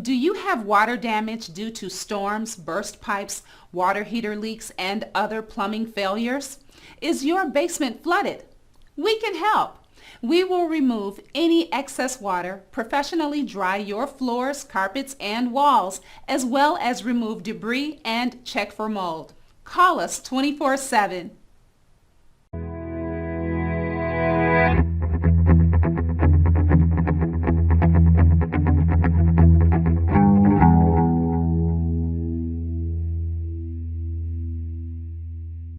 Do you have water damage due to storms, burst pipes, water heater leaks, and other plumbing failures? Is your basement flooded? We can help. We will remove any excess water, professionally dry your floors, carpets, and walls, as well as remove debris and check for mold. Call us 24/7.